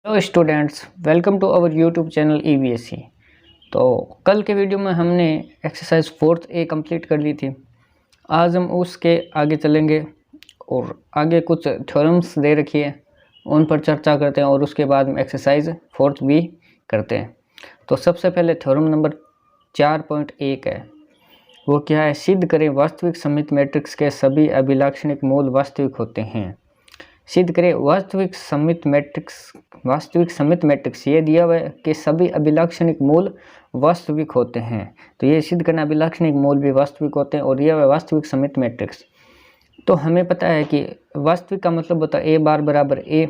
Hello students, welcome to our YouTube channel EVSC। तो कल के वीडियो में हमने एक्सरसाइज 4th A कंप्लीट कर ली थी। आज हम उसके आगे चलेंगे और आगे कुछ थ्योरम्स दे रखी है, उन पर चर्चा करते हैं और उसके बाद हम एक्सरसाइज 4th B करते हैं। तो सबसे पहले थ्योरम नंबर 4.1 है, वो क्या है? सिद्ध करें वास्तविक सममित मैट्रिक्स के सभी अभिलाक्षणिक मूल वास्तविक होते हैं। सिद्ध करें वास्तविक सममित मैट्रिक्स ये दिया हुआ है कि सभी अभिलाक्षणिक मूल वास्तविक होते हैं। तो ये सिद्ध करना अभिलाक्षणिक मूल भी वास्तविक होते हैं और दिया हुआ है वास्तविक सममित मैट्रिक्स। तो हमें पता है कि वास्तविक का मतलब होता है A बार बराबर A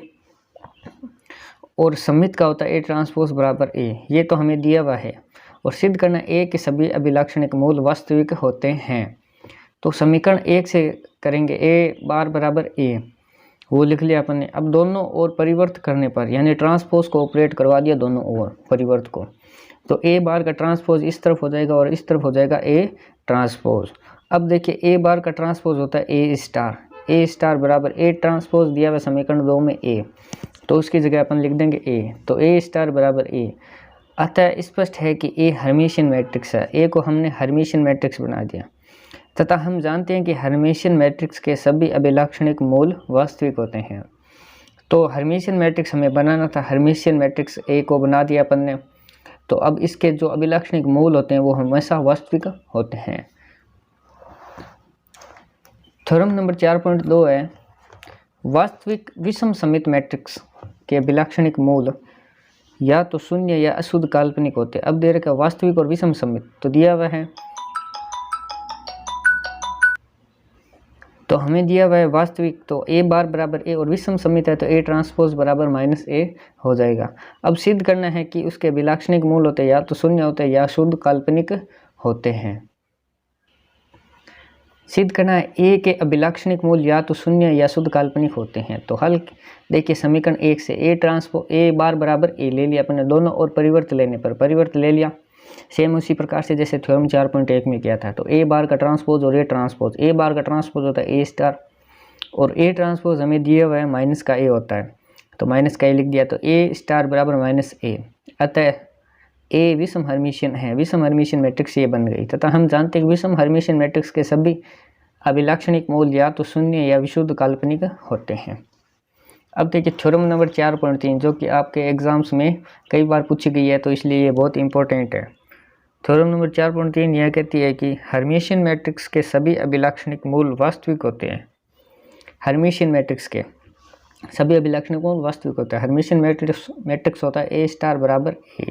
और सममित का होता है A ट्रांसपोज बराबर A। ये तो हमें दिया हुआ है। और सिद्ध करना A के सभी अभिलाक्षणिक मूल वास्तविक होते हैं। तो समीकरण 1 से करेंगे A बार बराबर A, वो लिख लिया अपन ने। अब दोनों ओर परिवर्त करने पर यानी ट्रांसपोज को ऑपरेट करवा दिया दोनों ओर परिवर्त को, तो A बार का ट्रांसपोज इस तरफ हो जाएगा और इस तरफ हो जाएगा A ट्रांसपोज। अब देखिए A बार का ट्रांसपोज होता है A स्टार बराबर A ट्रांसपोज दिया हुआ समीकरण 2 में A, तो उसकी जगह अपन लिख देंगे A। तो A स्टार बराबर A, अतः स्पष्ट है कि A हर्मिशियन मैट्रिक्स है। A को हमने हर्मिशियन मैट्रिक्स बना दिया तथा हम जानते हैं कि हर्मिशियन मैट्रिक्स के सभी अभिलाक्षणिक मूल वास्तविक होते हैं। तो हर्मिशियन मैट्रिक्स हमें बनाना था, हर्मिशियन मैट्रिक्स A को बना दिया अपन ने। तो अब इसके जो अभिलाक्षणिक मूल होते हैं वो हमेशा वास्तविक होते हैं। थ्योरम नंबर 4.2 है, वास्तविक विषम सममित मैट्रिक्स के अभिलाक्षणिक मूल या तो शून्य या अशुद्ध काल्पनिक होते हैं। अब दे रखा वास्तविक और विषम सममित, तो दिया हुआ है, तो हमें दिया हुआ है वास्तविक, तो A बार बराबर A और विषम सममित है तो A ट्रांसपोज बराबर -A हो जाएगा। अब सिद्ध करना है कि उसके अभिलाक्षणिक मूल होते हैं या तो शून्य होते हैं या शुद्ध काल्पनिक होते हैं। सिद्ध करना है A के अभिलाक्षणिक मूल या तो शून्य या शुद्ध काल्पनिक होते हैं। तो हल देखिए समीकरण 1 से A बार बराबर A ले लिया अपने, दोनों और परिवर्त लेने पर परिवर्त ले लिया। सेम उसी प्रकार से जैसे थ्योरम 4.1 में किया था। तो A बार का ट्रांसपोज और A ट्रांसपोज, A बार का ट्रांसपोज होता है A स्टार और A ट्रांसपोज हमें दिया हुआ है माइनस का A होता है, तो माइनस का A लिख दिया। तो A स्टार बराबर -A, अतः A विषम हर्मिशियन है, विषम हर्मिशियन मैट्रिक्स ये बन गई। तथा हम जानते हैं कि विषम हर्मिशियन मैट्रिक्स के सभी अभिलाक्षणिक मूल या तो शून्य या विशुद्ध काल्पनिक होते हैं। अब देखिए थ्योरम नंबर 4.3 जो कि आपके एग्जाम्स में कई बार पूछी गई है, तो इसलिए ये बहुत इंपॉर्टेंट है। थ्योरम नंबर 4.3 यह कहती है कि हर्मिशियन मैट्रिक्स के सभी अभिलाक्षणिक मूल वास्तविक होते हैं। हर्मिशियन मैट्रिक्स के सभी अभिलाक्षणिक मूल वास्तविक होते हैं। हर्मिशियन मैट्रिक्स होता है A स्टार बराबर A।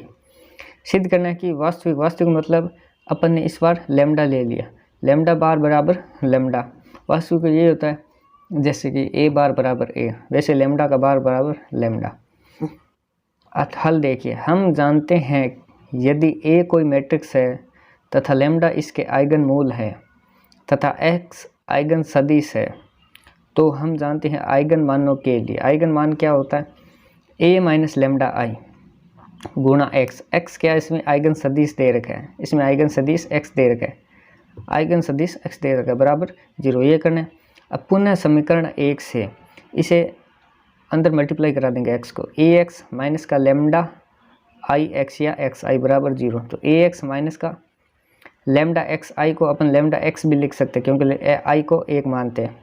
सिद्ध करना है कि वास्तविक मतलब अपन ने इस बार लैम्डा ले लिया, लैम्डा बार बराबर लैम्डा। वास्तविक ये होता है जैसे कि A बार बराबर A, वैसे लैम्डा का बार बराबर लैम्डा। हल देखिए, हम जानते हैं यदि A कोई मैट्रिक्स है तथा लैम्डा इसके आइगन मूल है तथा X आइगन सदिश है, तो हम जानते हैं आइगन मानों के लिए आइगन मान क्या होता है? A माइनस लैम्डा I गुणा X। X क्या है? इसमें आइगन सदिश दे रखा है, इसमें आइगन सदिश X दे रखा है, आइगन सदिश X दे रखा है बराबर 0। ये करना है। अब पुनः समीकरण 1 से इसे अंदर मल्टीप्लाई करा देंगे X को, AX माइनस का लैम्डा IX या XI बराबर 0। तो AX माइनस का लैम्डा XI को अपन लैम्डा X भी लिख सकते हैं क्योंकि I को 1 मानते हैं।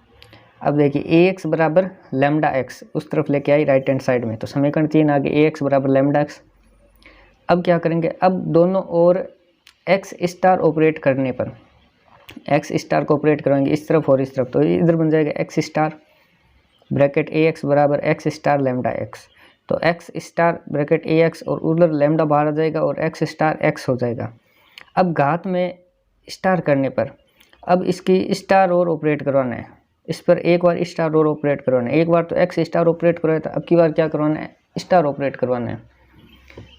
अब देखिए AX बराबर लैम्डा X उस तरफ लेके आई राइट हैंड साइड में, तो समीकरण 3 आ गया AX बराबर लैम्डा X। अब क्या करेंगे? अब दोनों ओर X स्टार ऑपरेट करने पर X स्टार को ऑपरेट करेंगे इस तरफ और इस तरफ, तो इधर बन जाएगा X स्टार ब्रैकेट AX बराबर X स्टार लैम्डा X। तो X स्टार ब्रैकेट AX और उधर लैम्डा बाहर आ जाएगा और X स्टार X हो जाएगा। अब घात में स्टार करने पर अब इसकी स्टार और ऑपरेट करवाना है, इस पर एक बार स्टार और ऑपरेट करवाना है। एक बार तो X स्टार ऑपरेट करवाया था, अब की बार क्या करवाना है? स्टार ऑपरेट करवाना है।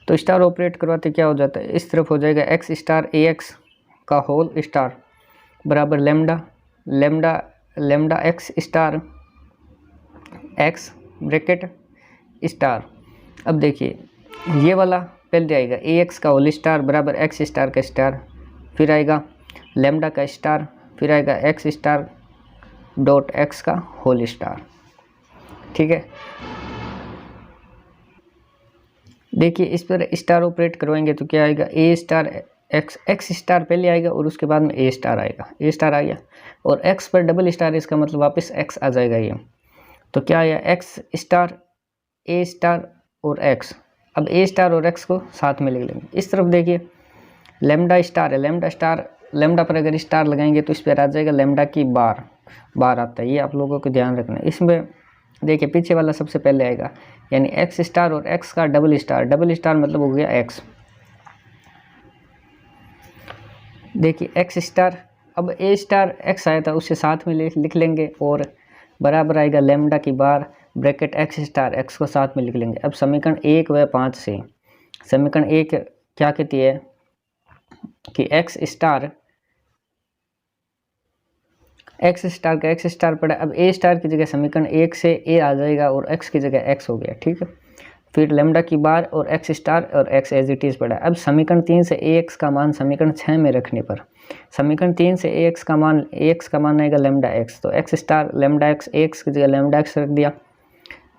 तो स्टार ऑपरेट करवाते क्या हो जाता है? इस तरफ हो जाएगा X स्टार AX का होल स्टार बराबर lambda X star X bracket star. अब देखिए ये वाला पहले आएगा AX का होल स्टार बराबर X स्टार का स्टार, फिर आएगा लैम्डा का स्टार, फिर आएगा X स्टार डॉट X का होल स्टार। ठीक है। देखिए इस पर स्टार ऑपरेट करवाएंगे तो क्या आएगा, ए स्टार एक्स स्टार पहले आएगा और उसके बाद में ए स्टार आएगा, ए स्टार आ गया, और एक्स पर डबल स्टार, इसका मतलब वापस एक्स आ जाएगा ये। तो क्या आया, एक्स स्टार ए स्टार और एक्स। अब ए स्टार और एक्स को साथ में लिख लेंगे। इस तरफ देखिए लेमडा स्टार है, लेमडा स्टार, लेमडा पर अगर स्टार लगाएंगे तो इस पर आ जाएगा लेमडा की बार, बार आता है, ये आप लोगों को ध्यान रखना है। इसमें देखिए पीछे वाला सबसे पहले आएगा, यानी एक्स स्टार और एक्स का डबल स्टार, डबल स्टार मतलब हो गया एक्स। देखिए एक्स स्टार, अब ए स्टार एक्स आया था उससे साथ में लिख लेंगे और बराबर आएगा लेमडा की बार ब्रैकेट एक्स स्टार एक्स को साथ में लिख लेंगे। अब समीकरण 1 व 5 से समीकरण 1 क्या कहती है कि एक्स स्टार का एक्स स्टार पड़ा, अब ए स्टार की जगह समीकरण 1 से ए आ जाएगा और एक्स की जगह एक्स हो गया, ठीक है। फिर लेमडा की बार और एक्स स्टार और एक्स एज इट इज़ पड़ा। अब समीकरण 3 से ए एक्स का मान समीकरण 6 में रखने पर समीकरण 3 से ए एक्स का मान आएगा लेमडा एक्स, तो एक्स स्टार लेमडा एक्स की जगह लेमडा एक्स रख दिया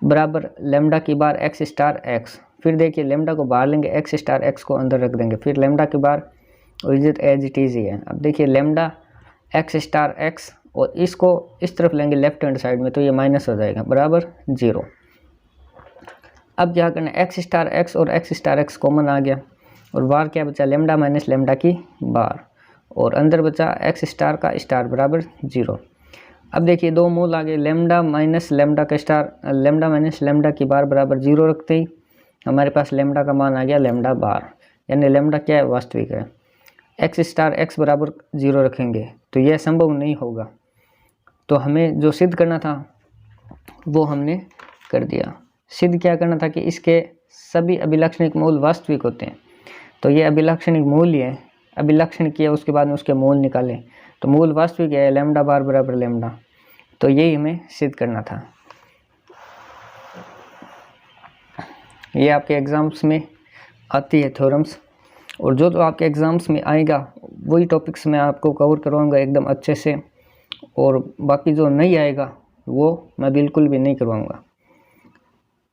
बराबर लेमडा की बार एक्स स्टार एक्स। फिर देखिए लेमडा को बाहर लेंगे, एक्स स्टार एक्स को अंदर रख देंगे, फिर लेमडा की बार और एज इट इज़ ही है। अब देखिए लेमडा एक्स स्टार एक्स और इसको इस तरफ लेंगे लेफ्ट हैंड साइड में तो ये माइनस हो जाएगा बराबर 0। अब क्या करना है, एक्स स्टार एक्स और एक्स स्टार एक्स कॉमन आ गया और बार क्या बचा, लेमडा माइनस लेमडा की बार, और अंदर बचा एक्स स्टार का स्टार बराबर 0। अब देखिए दो मूल आ गए, लेमडा माइनस लेमडा का स्टार, लेमडा माइनस लेमडा की बार बराबर 0 रखते ही हमारे पास लेमडा का मान आ गया लेमडा बार, यानी लेमडा क्या है, वास्तविक है। एक्स स्टार एक्स बराबर 0 रखेंगे तो यह संभव नहीं होगा, तो हमें जो सिद्ध करना था वो हमने कर दिया। सिद्ध क्या करना था कि इसके सभी अभिलक्षणिक मूल वास्तविक होते हैं, तो ये अभिलक्षणिक मूल है, अभिलक्षण किया उसके बाद में उसके मूल निकालें तो मूल वास्तविक है लेमडा बार बराबर लेमडा, तो यही हमें सिद्ध करना था। ये आपके एग्ज़ाम्स में आती है थ्योरम्स, और जो आपके एग्ज़ाम्स में आएगा वही टॉपिक्स मैं आपको कवर करवाऊंगा एकदम अच्छे से, और बाकी जो नहीं आएगा वो मैं बिल्कुल भी नहीं करवाऊंगा।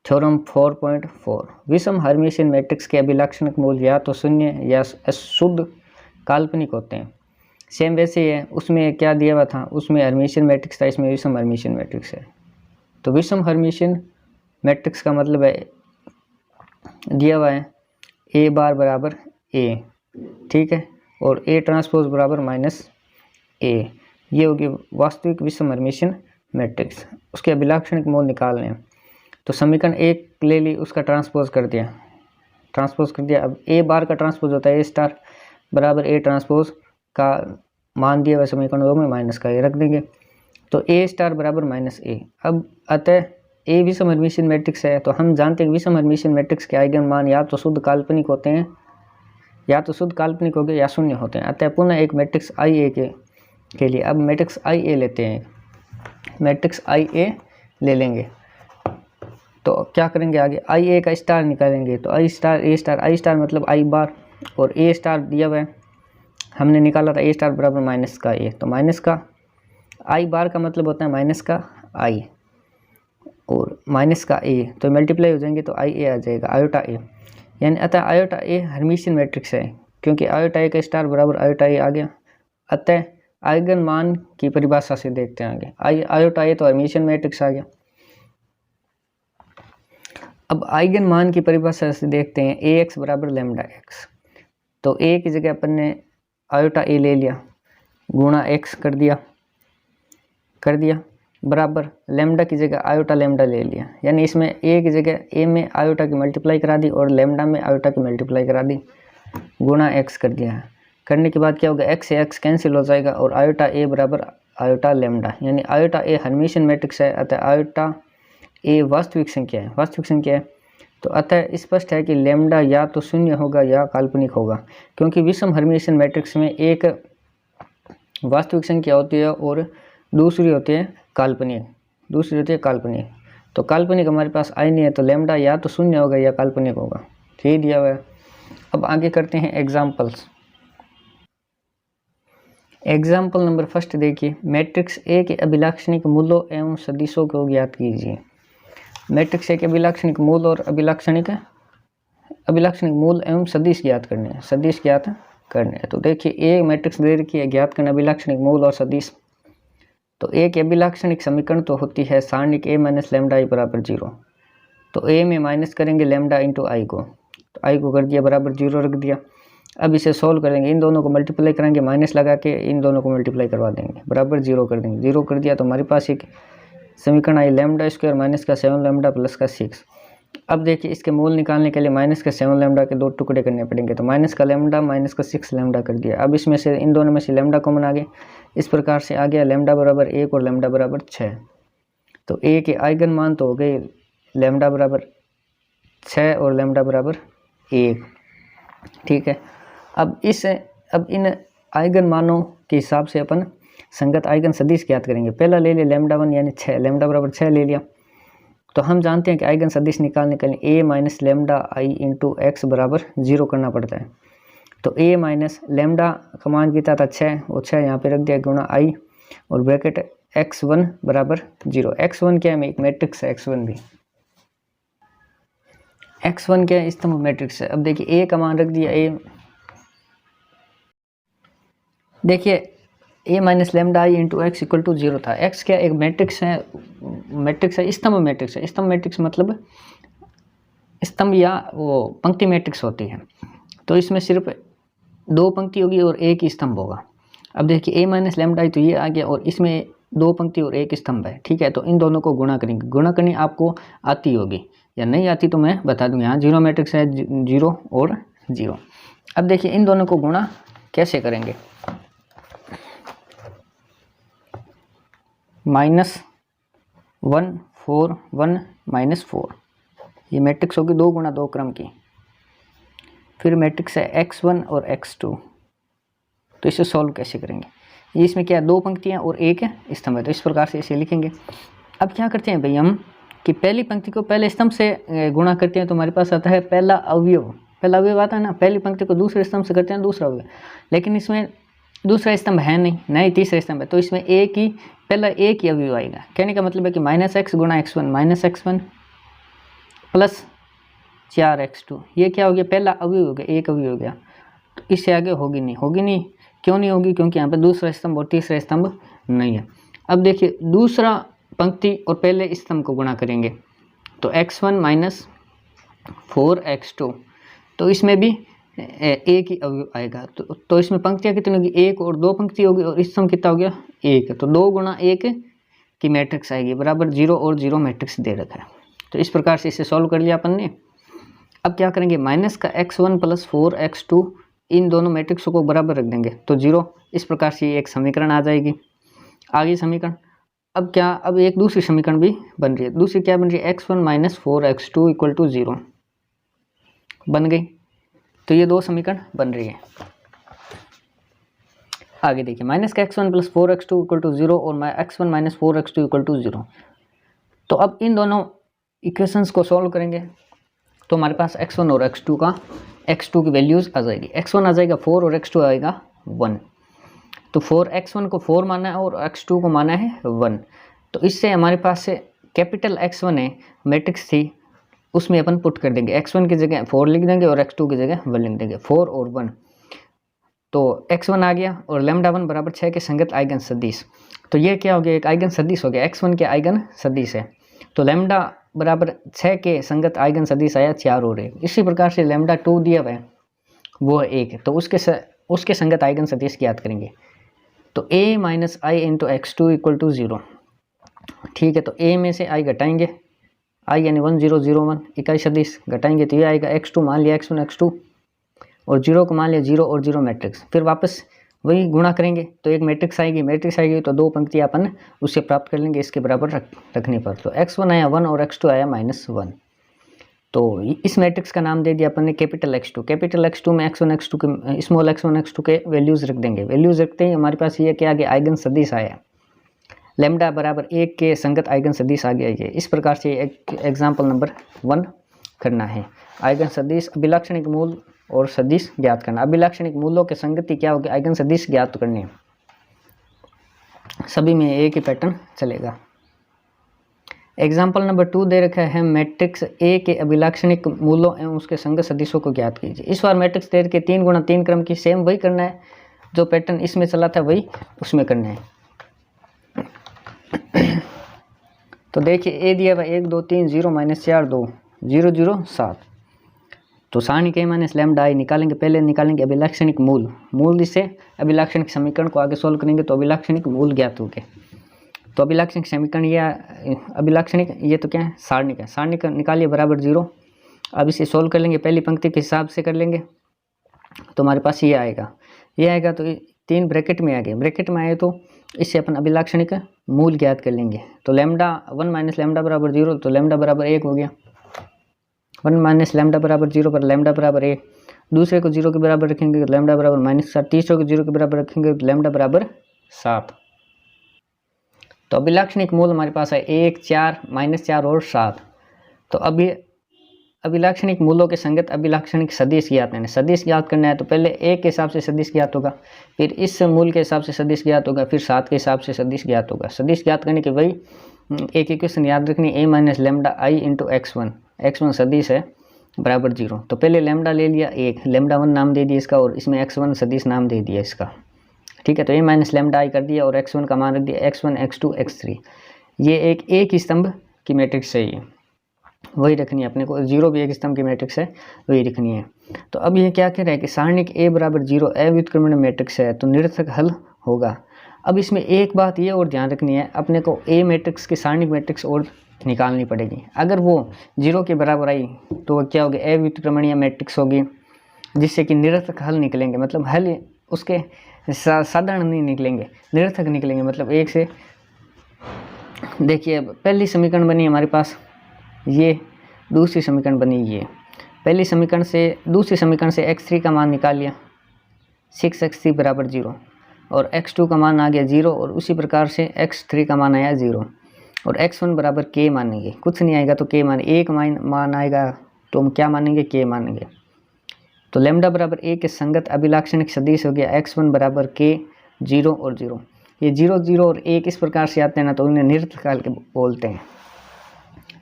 थ्योरम 4.4 विषम हर्मिशियन मैट्रिक्स के अभिलक्षणिक मूल या तो शून्य या शुद्ध काल्पनिक होते हैं। सेम वैसे ही है, उसमें क्या दिया हुआ था, उसमें हर्मिशियन मैट्रिक्स था, इसमें विषम हर्मिशियन मैट्रिक्स है। तो विषम हर्मिशियन मैट्रिक्स का मतलब है दिया हुआ है ए बार बराबर ए, ठीक है, और ए ट्रांसपोज बराबर माइनस ए, ये होगी वास्तविक विषम हर्मिशियन मैट्रिक्स। उसके अभिलक्षणिक मूल निकालने हैं तो समीकरण 1 ले ली, उसका ट्रांसपोज कर दिया, अब ए बार का ट्रांसपोज होता है ए स्टार बराबर ए ट्रांसपोज का मान दिया हुआ समीकरण 2 में माइनस का ये रख देंगे, तो ए स्टार बराबर माइनस ए। अब अतः ए विषम हर्मिशियन मैट्रिक्स है, तो हम जानते हैं विषम हर्मिशियन मैट्रिक्स के आइगन मान या तो शुद्ध काल्पनिक होते हैं, या तो शुद्ध काल्पनिक हो गए या शून्य होते हैं। अतः पुनः एक मैट्रिक्स आई ए के लिए अब मैट्रिक्स आई ए लेते हैं, मैट्रिक्स आई ए ले लेंगे तो क्या करेंगे आगे, आई ए का स्टार निकालेंगे, तो आई स्टार ए स्टार, आई स्टार मतलब आई बार और ए स्टार दिया हुआ है, हमने निकाला था ए स्टार बराबर माइनस का ए, तो माइनस का आई बार का मतलब होता है माइनस का आई और माइनस का ए, तो मल्टीप्लाई हो जाएंगे तो आई ए आ जाएगा आयोटा ए, यानी अतः आयोटा ए हर्मिशियन मैट्रिक्स है, क्योंकि आयोटा ए का स्टार बराबर आयोटा ए आ गया। अतः आइगन मान की परिभाषा से देखते हैं आगे, आयोटा ए तो हर्मिशियन मैट्रिक्स आ गया। अब आइगन मान की परिभाषा से देखते हैं ए एक्स बराबर लेमडा एक्स, तो ए की जगह अपन ने आयोटा ए ले लिया गुणा एक्स कर दिया बराबर लेमडा की जगह आयोटा लेमडा ले लिया, यानी इसमें ए की जगह ए में आयोटा की मल्टीप्लाई करा दी और लेमडा में आयोटा की मल्टीप्लाई करा दी, गुणा एक्स कर दिया। करने के बाद क्या होगा, एक्स से एक्स कैंसिल हो जाएगा और आयोटा ए बराबर आयोटा लेमडा, यानी आयोटा ए हर्मिशियन मैट्रिक्स है, अतः आयोटा ए वास्तविक संख्या है, तो अतः स्पष्ट है कि लेमडा या तो शून्य होगा या काल्पनिक होगा, क्योंकि विषम हर्मिशियन मैट्रिक्स में एक वास्तविक संख्या होती है और दूसरी होती है काल्पनिक, तो काल्पनिक हमारे पास आई नहीं है, तो लेमडा या तो शून्य होगा या काल्पनिक होगा, ठीक दिया हुआ है। अब आगे करते हैं एग्जाम्पल्स। एग्जाम्पल नंबर फर्स्ट देखिए, मैट्रिक्स ए के अभिलक्षणिक मूलों एवं सदिशों को ज्ञात कीजिए। मैट्रिक्स ए के अभिलक्षणिक मूल और अभिलक्षणिक अभिलक्षणिक मूल एवं सदिश ज्ञात करने हैं, सदिश ज्ञात करने हैं। तो देखिए ए मैट्रिक्स दे रखी है, ज्ञात करना अभिलक्षणिक मूल और सदिश। तो ए की अभिलक्षणिक समीकरण तो होती है सारणिक a माइनस लेमडा आई बराबर 0। तो a में माइनस करेंगे लेमडा इंटू आई को, तो आई को कर दिया बराबर 0 रख दिया। अब इसे सोल्व करेंगे, इन दोनों को मल्टीप्लाई करेंगे, माइनस लगा के इन दोनों को मल्टीप्लाई करवा देंगे, बराबर 0 कर देंगे। 0 कर दिया तो हमारे पास एक समीकरण आई लेमडा स्क्वायर माइनस का 7 लेमडा प्लस का 6। अब देखिए इसके मूल निकालने के लिए माइनस का 7 लेमडा के 2 टुकड़े करने पड़ेंगे, तो माइनस का लेमडा माइनस का 6 लेमडा कर दिया। अब इसमें से इन दोनों में से लेमडा कॉमन आ गए, इस प्रकार से आ गया लेमडा बराबर 1 और लेमडा बराबर 6। तो ए के आइगन मान तो हो गए लेमडा बराबर 6 और लेमडा बराबर 1। ठीक है, अब इन आइगन मानों के हिसाब से अपन संगत आइगन सदिश ज्ञात करेंगे। पहला ले लिया लेमडा 1 यानी 6, लेमडा बराबर 6 ले लिया। तो हम जानते हैं कि आइगन सदिश निकालने के लिए a minus lambda I into x बराबर 0 करना पड़ता है। तो a माइनस लेमडा का मान कितना था 6, वो 6 यहाँ पे रख दिया गुणा i और ब्रैकेट x1 बराबर 0। x1 क्या है, एक मैट्रिक्स है x1 भी, x1 क्या है, स्तंभ मैट्रिक्स है। अब देखिए a का मान रख दिया a, देखिए a minus lambda I into x equal to 0 था। x क्या एक मैट्रिक्स है, स्तंभ मैट्रिक्स है। स्तंभ मैट्रिक्स मतलब स्तंभ या वो पंक्ति मैट्रिक्स होती है। तो इसमें सिर्फ 2 पंक्ति होगी और 1 ही स्तंभ होगा। अब देखिए a माइनस लेमडा आई तो ये आ गया और इसमें 2 पंक्ति और 1 स्तंभ है। ठीक है, तो इन दोनों को गुणा करेंगे। गुणा करनी आपको आती होगी या नहीं आती तो मैं बता दूँ। यहाँ 0 मैट्रिक्स है, 0 और 0। अब देखिए इन दोनों को गुणा कैसे करेंगे, -1 4 1 -4, ये मैट्रिक्स होगी 2 गुणा 2 क्रम की। फिर मैट्रिक्स है x1 और x2। तो इसे सॉल्व कैसे करेंगे, ये इसमें क्या 2 पंक्तियाँ और 1 स्तंभ है, तो इस प्रकार से इसे लिखेंगे। अब क्या करते हैं भाई हम कि पहली पंक्ति को पहले स्तंभ से गुणा करते हैं तो हमारे पास आता है पहला अवयव आता है ना। पहली पंक्ति को दूसरे स्तंभ से करते हैं दूसरा अवयव, लेकिन इसमें दूसरा स्तंभ है नहीं, तीसरा स्तंभ है, तो इसमें पहला एक ही अवयव आएगा। कहने का मतलब है कि -x गुणा x1 -x1 प्लस 4x2, ये क्या हो गया, पहला अवयव हो गया, एक अवयव हो गया। तो इससे आगे होगी नहीं, क्यों नहीं होगी, क्योंकि यहाँ पे दूसरा स्तंभ और तीसरा स्तंभ नहीं है। अब देखिए दूसरा पंक्ति और पहले स्तंभ को गुणा करेंगे तो x1 माइनस 4x2, तो इसमें भी एक ही अवयव आएगा। तो इसमें पंक्तियाँ कितनी होगी, 1 और 2 पंक्ति होगी और स्तंभ कितना हो गया 1, तो 2 गुणा 1 की मैट्रिक्स आएगी बराबर 0 और 0 मैट्रिक्स दे रखा है। तो इस प्रकार से इसे सॉल्व कर लिया अपन ने। अब क्या करेंगे, माइनस का x1 प्लस 4x2 इन दोनों मैट्रिक्सों को बराबर रख देंगे तो 0। इस प्रकार से एक समीकरण आ जाएगी। आगे समीकरण अब एक दूसरी समीकरण भी बन रही है। दूसरी क्या बन रही है, x1 minus 4x2 equal to 0 बन गई। तो ये 2 समीकरण बन रही है। आगे देखिए माइनस का x1 plus 4x2 equal to 0 और x1 minus 4x2 equal to 0। तो अब इन दोनों इक्वेशंस को सॉल्व करेंगे तो हमारे पास x1 और x2 की वैल्यूज़ आ जाएगी। x1 आ जाएगा 4 और x2 आएगा 1। तो x1 को 4 माना है और x2 को माना है 1। तो इससे हमारे पास से कैपिटल x1 है, मैट्रिक्स थी, उसमें अपन पुट कर देंगे। x1 की जगह 4 लिख देंगे और x2 की जगह 1 लिख देंगे, 4 और 1। तो x1 आ गया और लेमडा 1 बराबर 6 के संगत आइगन सदिश। तो ये क्या हो गया, एक आइगन सदिश हो गया, x1 के आइगन सदिश है। तो लेमडा बराबर 6 के संगत आइगन सदिश आया 4 और 1। इसी प्रकार से लेमडा 2 दिया हुआ है वो 1 है, तो उसके संगत आइगन सदिश ज्ञात करेंगे। तो a minus I into x2 equal to 0। ठीक है, तो a में से i घटाएंगे, i यानी 1 0 0 1 इकाई सदिश घटाएंगे तो ये आएगा x2 मान लिया x1 x2 और 0 को मान लिया 0 और 0 मैट्रिक्स। फिर वापस वही गुणा करेंगे तो एक मैट्रिक्स आएगी तो 2 पंक्ति अपन उससे प्राप्त कर लेंगे इसके बराबर रखने पर। तो x1 आया 1 और x2 आया -1। तो इस मैट्रिक्स का नाम दे दिया अपन ने कैपिटल x2। कैपिटल x2 में x1 x2 के स्मॉल x1 x2 के वैल्यूज़ रख देंगे। वैल्यूज़ रखते ही हमारे पास ये क्या आ गया, आइगन सदिश आया, लेमडा बराबर 1 के संगत आइगन सदिश आ गया। ये इस प्रकार से एग्जाम्पल नंबर 1 करना है। आइगन सदिश अभिलाक्षणिक मूल और सदिश ज्ञात करना। अभिलाक्षणिक मूलों के संगति क्या होगी, आइगन सदिश ज्ञात करनी है। सभी में एक ही पैटर्न चलेगा। एग्जाम्पल नंबर 2 दे रखा है मैट्रिक्स ए के अभिलाक्षणिक मूलों एवं उसके संगत सदिशों को ज्ञात कीजिए। इस बार मैट्रिक्स दे के 3 गुणा 3 क्रम की सेम वही करना है, जो पैटर्न इसमें चला था वही उसमें करना है। तो देखिए ए दिया हुआ 1 2 3 0 -4 2 0 0 7। तो सारणी के माइनस लैम्डा आई निकालेंगे। पहले निकालेंगे अभिलाक्षणिक मूल से अभिलाक्षणिक समीकरण को आगे सोल्व करेंगे तो अभिलाक्षणिक मूल ज्ञात हो गए। तो अभिलाक्षणिक समीकरण या अभिलाक्षणिक ये तो क्या है सारणी का, सारणी का निकालिए बराबर 0। अब इसे सोल्व कर लेंगे, पहली पंक्ति के हिसाब से कर लेंगे तो हमारे पास ये आएगा तो 3 ब्रैकेट में आ गए। ब्रैकेट में आए तो इससे अपन अभिलाक्षणिक मूल ज्ञात कर लेंगे। तो लैम्डा 1 माइनस लैम्डा बराबर 0, तो लैम्डा बराबर 1 हो गया। 1 माइनस लैम्डा बराबर 0 पर लैम्डा बराबर 1। दूसरे को 0 के बराबर रखेंगे तो लैम्डा बराबर -7। तीसरे को 0 के बराबर रखेंगे तो लैम्डा बराबर 7। तो अभिलाक्षणिक मूल हमारे पास है 1 4 -4 और 7। तो अभी अभिलाक्षणिक मूलों के संगत अभिलाक्षणिक सदिश ज्ञात करना है। सदिश ज्ञात करना है तो पहले 1 के हिसाब से सदिश ज्ञात होगा, फिर इस मूल के हिसाब से सदिश ज्ञात होगा, फिर 7 के हिसाब से सदिश ज्ञात होगा। सदिश ज्ञात करने की वही एक इक्वेशन याद रखनी, a minus lambda I into x1 सदिश है बराबर 0। तो पहले लैम्डा ले लिया 1, लैम्डा 1 नाम दे दिया इसका और इसमें x1 सदिश नाम दे दिया इसका, ठीक है। तो a माइनस लैम्डा आई कर दिया और x1 का मान रख दिया x1 x2 x3। ये एक ही स्तंभ की मैट्रिक्स है, ये वही रखनी है अपने को। 0 भी एक स्तंभ की मैट्रिक्स है, वही रखनी है। तो अब ये क्या कह रहा है कि सारणिक a बराबर 0 अव्युत्क्रमण मैट्रिक्स है तो निरर्थक हल होगा। अब इसमें एक बात ये और ध्यान रखनी है, अपने को a मैट्रिक्स की सारणिक मैट्रिक्स और निकालनी पड़ेगी। अगर वो 0 के बराबर आई तो क्या होगी, अव्युत्क्रमणीय मैट्रिक्स होगी, जिससे कि निरर्थक हल निकलेंगे। मतलब हल उसके साधारण नहीं निकलेंगे, निरर्थक निकलेंगे। मतलब एक से देखिए पहली समीकरण बनी हमारे पास ये, दूसरी समीकरण बनी ये। पहली समीकरण से दूसरी समीकरण से x3 का मान निकाल लिया 6x3 बराबर 0 और x2 का मान आ गया 0 और उसी प्रकार से x3 का मान आया 0 और x1 बराबर k मानेंगे। कुछ नहीं आएगा तो k मान, एक मान आएगा तो हम क्या मानेंगे, k मानेंगे। तो लैम्डा बराबर 1 के संगत अभिलाक्षणिक सदिश हो गया x1 बराबर k 0 और 0। ये 0 0 और 1 इस प्रकार से आते हैं ना, तो उन्हें निरर्थक हल बोलते हैं,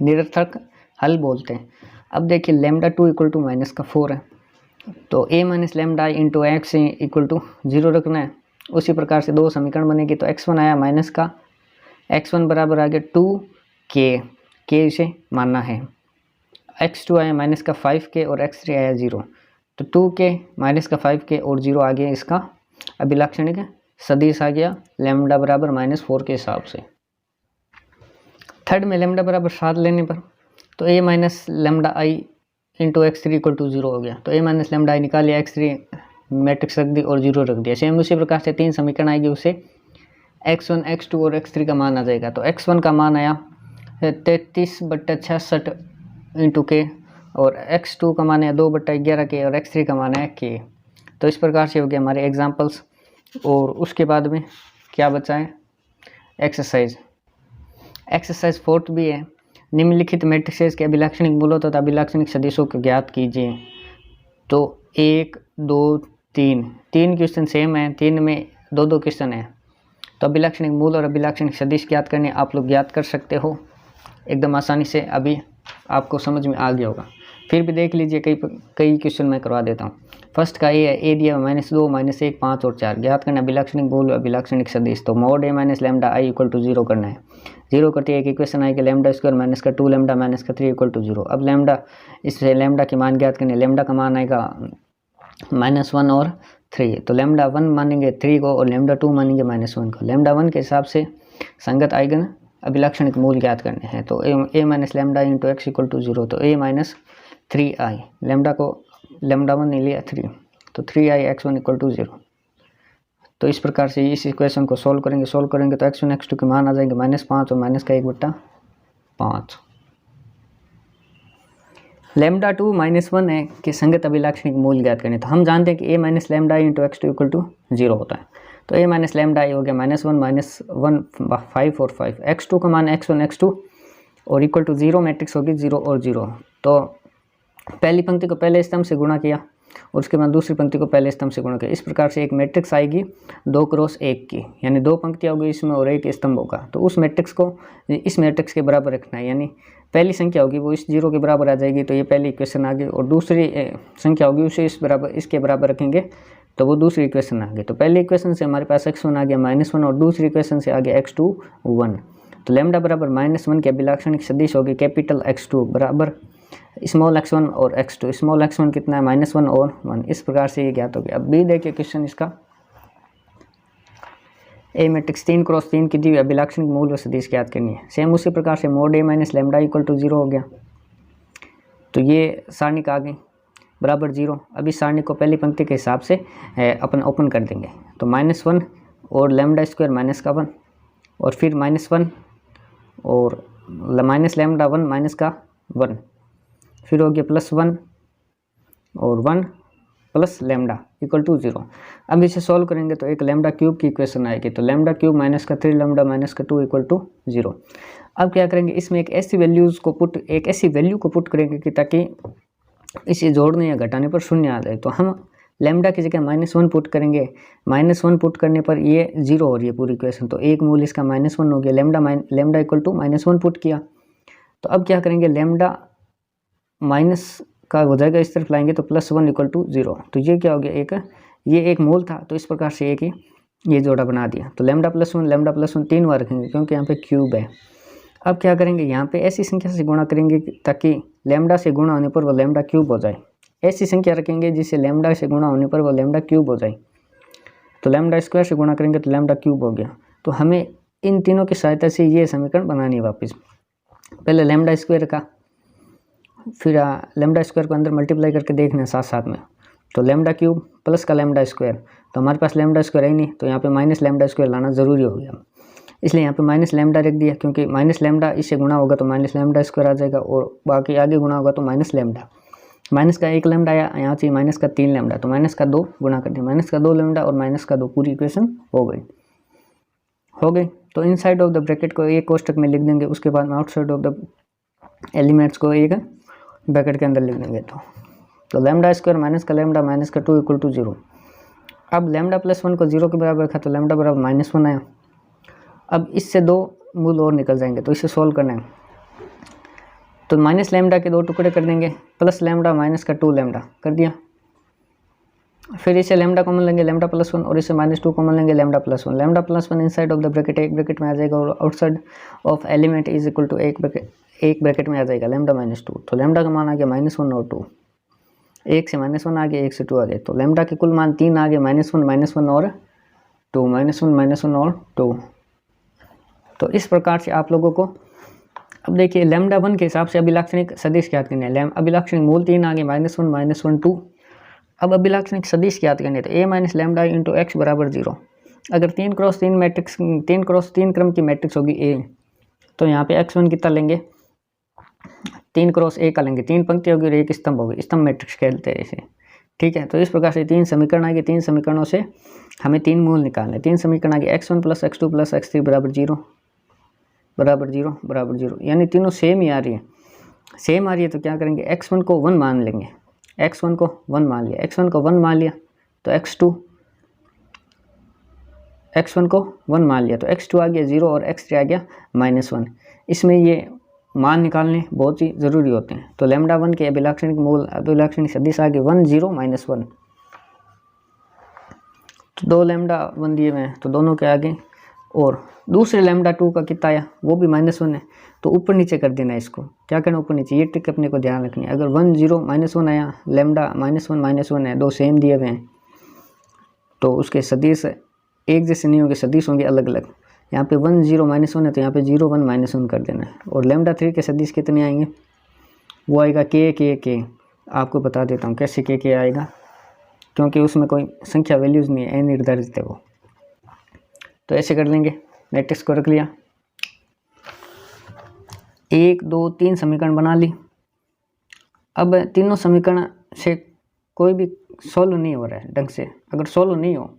निरर्थक हल बोलते हैं। अब देखिए लैम्डा 2 इक्वल टू -4 है, तो a minus lambda into x equal to 0 रखना है। उसी प्रकार से 2 समीकरण बनेगी। तो x1 आया माइनस का, x1 बराबर आ गया 2k, k इसे मानना है। x2 आया माइनस का 5k और x3 आया 0। तो 2k माइनस का 5k और 0 आ गया इसका अभिलाक्षणिक सदिश आ गया लैम्डा बराबर -4 के हिसाब से। थर्ड में लैम्डा बराबर 7 लेने पर तो a minus lambda I into x3 equal to 0 हो गया। तो a माइनस लैम्डा आई निकाल लिया, x3 मैट्रिक्स रख दी और 0 रख दिया। सेम उसी प्रकार से 3 समीकरण आएगी, उससे x1 x2 और x3 का मान आ जाएगा। तो x1 का मान आया 33/66 इंटू k और x2 का मान है 2/11 k और x3 का मान है k। तो इस प्रकार से हो गया हमारे एग्जाम्पल्स। और उसके बाद में क्या बचा है, एक्सरसाइज 4 भी है। निम्नलिखित मैट्रिसेस के अभिलाक्षणिक मूलों तथा अभिलाक्षणिक सदिशों को ज्ञात कीजिए। तो 1 2 3 क्वेश्चन सेम है, 3 में 2 क्वेश्चन है। तो अभिलाक्षणिक मूल और अभिलाक्षणिक सदिश ज्ञात करने आप लोग ज्ञात कर सकते हो एकदम आसानी से। अभी आपको समझ में आ गया होगा, फिर भी देख लीजिए, कई क्वेश्चन मैं करवा देता हूँ। फर्स्ट का ये है, a दिया -2 -1 5 और 4 ज्ञात करना अभिलाक्षणिक मूल अभिलाक्षणिक सदिश। तो mod a minus lambda I equal to 0 करना है। 0 करते एक इक्वेशन आएगी लैम्डा स्क्वायर माइनस का 2 लैम्डा माइनस का 3 इक्वल टू 0। अब लैम्डा, इससे लैम्डा के मान ज्ञात करने, लैम्डा का मान आएगा -1 और 3। तो लैम्डा 1 मानेंगे 3 को और लैम्डा 2 मानेंगे -1 को। लैम्डा 1 के हिसाब से संगत आइगन अभिलाक्षणिक मूल ज्ञात करने हैं। तो a minus lambda into x equal to 0। तो a माइनस 3i, लैम्डा को लैम्डा 1 नहीं लिया 3, तो 3i x1 इक्वल टू 0। तो इस प्रकार से इस इक्वेशन को सोल्व करेंगे तो x1 x2 के मान आ जाएंगे -5 और माइनस का 1/5। लैम्डा 2 -1 है कि संगत अभिलाक्षणिक मूल ज्ञात करने। तो हम जानते हैं कि a minus lambda I into x2 equal to 0 होता है। तो a माइनस लैम्डा आई हो गया -1 5 और 5। x2 का मान x1 x2 और इक्वल टू 0 मैट्रिक्स होगी 0 और 0। तो पहली पंक्ति को पहले स्तंभ से गुणा किया और उसके बाद दूसरी पंक्ति को पहले स्तंभ से गुणा करें। इस प्रकार से एक मैट्रिक्स आएगी 2 क्रॉस 1 की, यानी 2 पंक्तियाँ होगी इसमें और 1 स्तंभ होगा। तो उस मैट्रिक्स को इस मैट्रिक्स के बराबर रखना है, यानी पहली संख्या होगी वो इस 0 के बराबर आ जाएगी, तो ये पहली इक्वेशन आ गई, और दूसरी संख्या होगी उसे इसके बराबर रखेंगे तो वो दूसरी इक्वेशन आ गई। तो पहली इक्वेशन से हमारे पास x1 आ गया -1 और दूसरी इक्वेशन से आ गया x2 1। तो लैम्डा बराबर -1 की अभिलाक्षणिक सदिश होगी कैपिटल X2 बराबर स्मॉल x1 और x2। स्मॉल x1 कितना है -1 और 1। इस प्रकार से ये ज्ञात हो गया। अब बी देखिए क्वेश्चन इसका, ए मैट्रिक्स 3 क्रॉस 3 की दी हुई अभिलाक्षणिक मूल व सदिश ज्ञात करनी है। सेम उसी प्रकार से mod a minus lambda equal to 0 हो गया। तो ये सारणिक आ गई बराबर 0। अब इस सारणी को पहली पंक्ति के हिसाब से अपन ओपन कर देंगे। तो -1 और लैम्डा स्क्वायर माइनस का 1 और फिर -1 और माइनस लैम्डा 1 माइनस का 1, फिर हो गया +1 और 1 प्लस लैम्डा इक्वल टू 0। अब इसे सॉल्व करेंगे तो एक लैम्डा क्यूब की इक्वेशन आएगी। तो लैम्डा क्यूब माइनस का 3 लैम्डा माइनस का 2 इक्वल टू 0। अब क्या करेंगे, इसमें एक ऐसी वैल्यू को पुट करेंगे कि ताकि इसे जोड़ने या घटाने पर शून्य आ जाए। तो हम लैम्डा की जगह -1 पुट करेंगे। -1 पुट करने पर ये 0 हो रही है पूरी इक्वेशन, तो एक मूल इसका -1 हो गया। लैम्डा इक्वल टू -1 पुट किया। तो अब क्या करेंगे, लैम्डा माइनस का हो जाएगा, इस तरफ लाएंगे तो +1 इक्वल टू 0। तो ये क्या हो गया, ये एक मूल था, तो इस प्रकार से एक ही ये जोड़ा बना दिया। तो लैम्डा +1 3 बार रखेंगे क्योंकि यहाँ पे क्यूब है। अब क्या करेंगे, यहाँ पे ऐसी संख्या से गुणा करेंगे ताकि लैम्डा से गुणा होने पर वो लैम्डा क्यूब हो जाए। ऐसी संख्या रखेंगे जिससे लैम्डा से गुणा होने पर वो लैम्डा क्यूब हो जाए। तो लैम्डा स्क्वायर से गुणा करेंगे तो लैम्डा क्यूब हो गया। तो हमें इन तीनों की सहायता से ये समीकरण बनानी है वापस। पहले लैम्डा स्क्वायर का, फिर लैम्डा स्क्वायर को अंदर मल्टीप्लाई करके देखना है साथ साथ में। तो लैम्डा क्यूब प्लस का लैम्डा स्क्वायर, तो हमारे पास लैम्डा स्क्वायर है ही नहीं, तो यहाँ पे माइनस लैम्डा स्क्वायर लाना ज़रूरी हो गया। इसलिए यहाँ पे माइनस लैम्डा रख दिया, क्योंकि माइनस लैम्डा इससे गुणा होगा तो माइनस लैम्डा स्क्वायर आ जाएगा, और बाकी आगे गुणा होगा तो माइनस लैम्डा। माइनस का 1 लैम्डा आया, यहाँ से माइनस का 3 लैम्डा, तो माइनस का 2 गुणा कर दिया, माइनस का 2 लैम्डा और माइनस का 2, पूरी इक्वेशन हो गई। तो इनसाइड ऑफ द ब्रैकेट को एक कोष्टक में लिख देंगे, उसके बाद आउटसाइड ऑफ द एलिमेंट्स को एक ब्रैकेट के अंदर लिख देंगे। तो लैम्डा स्क्वायर माइनस का लैम्डा माइनस का 2 इक्वल टू 0। अब लैम्डा +1 को 0 के बराबर रखा तो लैम्डा बराबर -1 आया। अब इससे 2 मूल और निकल जाएंगे, तो इसे सोल्व करना है। तो माइनस लैम्डा के 2 टुकड़े कर देंगे, प्लस लैम्डा माइनस का 2 लैम्डा कर दिया। फिर इसे लैम्डा कॉमन लेंगे, लैम्डा +1, और इसे -2 कॉमन लेंगे, lambda +1। Lambda +1 inside of the bracket एक ब्रैकेट में आ जाएगा, और outside of element is equal to एक ब्रैकेट में आ जाएगा लैम्डा -2। तो लैम्डा का मान आ गया -1 और 2, 1 से -1 आ गया, 1 से 2 आ गया। तो लैम्डा के कुल मान 3 आ गए, -1 और 2, -1 और 2। तो इस प्रकार से आप लोगों को, अब देखिए लैम्डा 1 के हिसाब से अभिलाक्षणिक सदिश ज्ञात करने हैं। अभिलाक्षणिक मूल 3 आ गए, -1 2। अब अभिलाक्षणिक सदिश ज्ञात करने तो a minus lambda into x बराबर 0। अगर 3 क्रॉस 3 मैट्रिक्स 3 क्रॉस 3 क्रम की मैट्रिक्स होगी a, तो यहाँ पे x1 कितना लेंगे, 3 क्रॉस a का लेंगे, 3 पंक्ति होगी और 1 स्तंभ होगी, स्तंभ मैट्रिक्स कहते हैं इसे, ठीक है। तो इस प्रकार से 3 समीकरण आ गए, 3 समीकरणों से हमें 3 मूल निकालने। 3 समीकरण आ गए, x1 + x2 + x3 बराबर 0 बराबर 0 बराबर 0, यानी तीनों सेम ही आ रही है। सेम आ रही है तो क्या करेंगे, x1 को 1 मान लेंगे, x1 को 1 मान लिया, x1 को 1 मान लिया तो x1 को 1 मान लिया तो x2 आ गया 0 और x3 आ गया -1। इसमें ये मान निकालने बहुत ही ज़रूरी होते हैं। तो लैम्डा 1 के अभिलाक्षणिक मूल अभिलाक्षणिक सदिश आ गए 1 0 -1। तो 2 लैम्डा 1 दिए हुए हैं तो दोनों के आगे, और दूसरे लैम्डा 2 का कितना आया, वो भी -1 है, तो ऊपर नीचे कर देना है। इसको क्या करना, ऊपर नीचे, ये ट्रिक अपने को ध्यान रखनी है। अगर 1 0 -1 आया, लैम्डा -1 है, 2 सेम दिए हुए हैं, तो उसके सदिश एक जैसे नहीं होंगे, सदिश होंगे अलग अलग। यहाँ पे 1 0 -1 है तो यहाँ पे 0 1 -1 कर देना है। और लैम्डा 3 के सदिश कितने आएंगे, वो आएगा k। आपको बता देता हूँ कैसे k आएगा, क्योंकि उसमें कोई संख्या वैल्यूज़ नहीं है, अनिर्धारित है वो। तो ऐसे कर लेंगे, मैट्रिक्स को रख लिया, 1 2 3 समीकरण बना ली। अब तीनों समीकरण से कोई भी सोल्व नहीं हो रहा है ढंग से। अगर सोल्व नहीं हो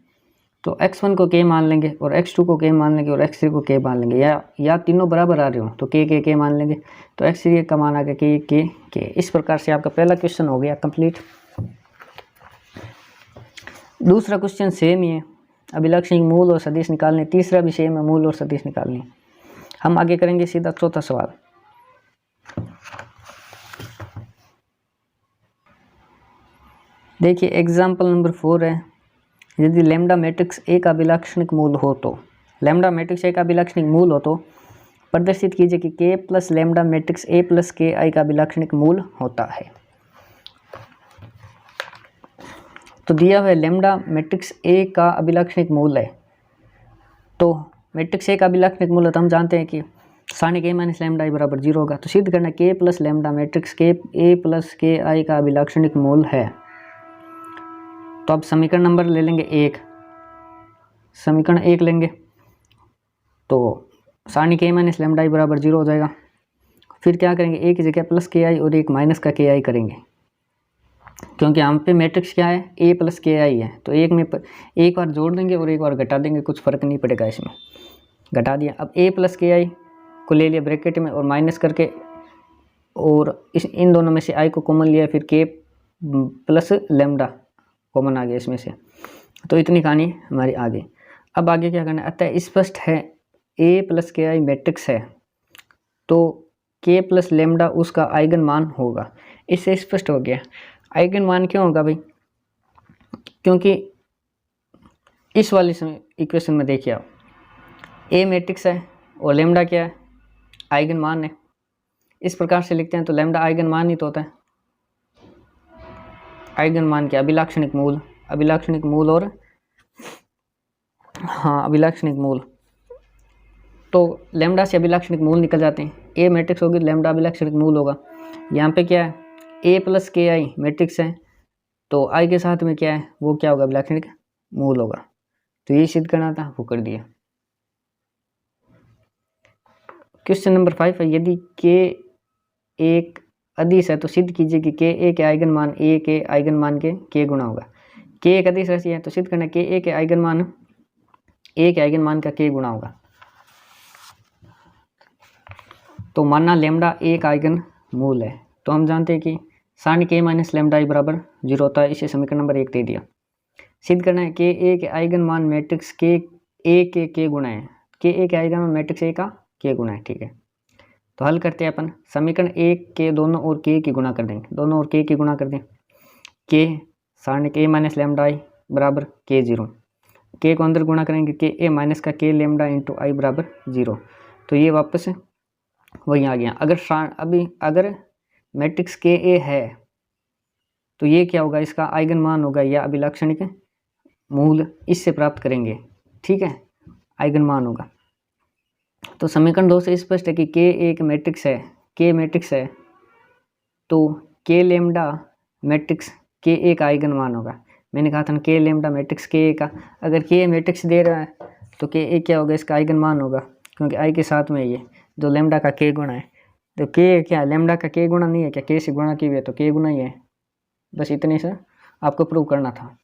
तो x1 को k मान लेंगे और x2 को k मान लेंगे और x3 को k मान लेंगे, या तीनों बराबर आ रहे हो तो k मान लेंगे। तो x3 का मान आ गया k। इस प्रकार से आपका पहला क्वेश्चन हो गया कंप्लीट। दूसरा क्वेश्चन सेम ही है, अभिलक्षणिक मूल और सदिश निकालने। तीसरा भी सेम है, मूल और सदिश निकालने। हम आगे करेंगे सीधा चौथा सवाल। देखिए एग्जाम्पल नंबर 4 है, यदि लैम्डा मैट्रिक्स ए का अभिलक्षणिक मूल हो तो, लैम्डा मैट्रिक्स ए का अभिलक्षणिक मूल हो तो प्रदर्शित कीजिए कि के plus lambda matrix A plus के आई का अभिलक्षणिक मूल होता है। तो दिया हुआ है लैम्डा मैट्रिक्स ए का अभिलक्षणिक मूल है, तो मैट्रिक्स ए का अभिलक्षणिक मूल है तो हम जानते हैं कि सारणिक ए माइनस लैम्डा आई बराबर 0 होगा। तो सिद्ध करना के प्लस लैम्डा मैट्रिक्स के ए प्लस के आई का अभिलक्षणिक मूल है। तो अब समीकरण नंबर ले लेंगे 1, समीकरण 1 लेंगे तो सारणिक ए माइनस लैम्डा आई बराबर 0 हो जाएगा। फिर क्या करेंगे, ए की जगह प्लस के आई और एक माइनस का के आई करेंगे, क्योंकि हम पे मैट्रिक्स क्या है, ए प्लस के आई है। तो एक में एक बार जोड़ देंगे और एक बार घटा देंगे, कुछ फ़र्क नहीं पड़ेगा इसमें, घटा दिया। अब ए प्लस के आई को ले लिया ब्रैकेट में और माइनस करके, और इन दोनों में से आई को कॉमन लिया, फिर के प्लस लैम्डा कॉमन आ गया इसमें से। तो इतनी कहानी हमारी आगे। अब आगे क्या करना है, अतः स्पष्ट है ए प्लस के आई मैट्रिक्स है तो के प्लस लैम्डा उसका आइगन मान होगा। इससे स्पष्ट हो गया। आइगन मान क्यों होगा भाई, क्योंकि इस वाले इक्वेशन में देखिए आप, ए मैट्रिक्स है और लैम्डा क्या है, आइगन मान है। इस प्रकार से लिखते हैं तो लैम्डा आइगन मान ही तो होता है। आइगन मान क्या, अभिलक्षणिक मूल, अभिलक्षणिक मूल और हाँ अभिलक्षणिक मूल। तो लैम्डा से अभिलक्षणिक मूल निकल जाते हैं। ए मैट्रिक्स होगी, लैम्डा अभिलक्षणिक मूल होगा। यहाँ पे क्या है, ए प्लस के आई मैट्रिक्स है तो आई के साथ में क्या है, वो क्या होगा, अभिलक्षणिक मूल होगा। तो ये सिद्ध करना था, वो कर दिया। क्वेश्चन नंबर 5 है, यदि के एक अदिश है तो सिद्ध कीजिए कि के ए के आइगन मान ए के आइगन मान के गुणा होगा। के एक अदिश राशि है तो सिद्ध करना के ए के आइगन मान ए के आइगन मान का के गुणा होगा। तो मानना लैम्डा एक आइगन मूल है, तो हम जानते हैं कि सारणिक ए माइनस लैम्डा आई बराबर 0 होता है। इसे समीकरण नंबर 1 दे दिया। सिद्ध करना है के ए के आइगन मान मैट्रिक्स के ए के गुणा है। के ए के आइगन मान मैट्रिक्स ए का के गुणा है, ठीक है। तो हल करते हैं अपन, समीकरण 1 के दोनों ओर के की गुणा कर देंगे, दोनों ओर के की गुणा कर दें। के सारणिक ए माइनस लैम्डा आई बराबर के 0, के को अंदर गुणा करेंगे, के ए माइनस का के लैम्डा इंटू आई बराबर 0। तो ये वापस वही आ गया। अगर मैट्रिक्स के ए है तो ये क्या होगा, इसका आइगन मान होगा या अभिलक्षणिक मूल, इससे प्राप्त करेंगे, ठीक है, आइगन मान होगा। तो समीकरण 2 से स्पष्ट है कि के एक मैट्रिक्स है, के मैट्रिक्स है तो के लैम्डा मैट्रिक्स के ए का आइगन मान होगा। मैंने कहा था ना के लैम्डा मैट्रिक्स के ए का, अगर के मैट्रिक्स दे रहा है तो के ए क्या होगा, इसका आइगन मान होगा, क्योंकि आई के साथ में ये जो लैम्डा का के गुणा है। तो के क्या लैम्डा का के गुणा नहीं है क्या, के से गुणा की हुई है तो के गुणा ही है। बस इतने से आपको प्रूव करना था।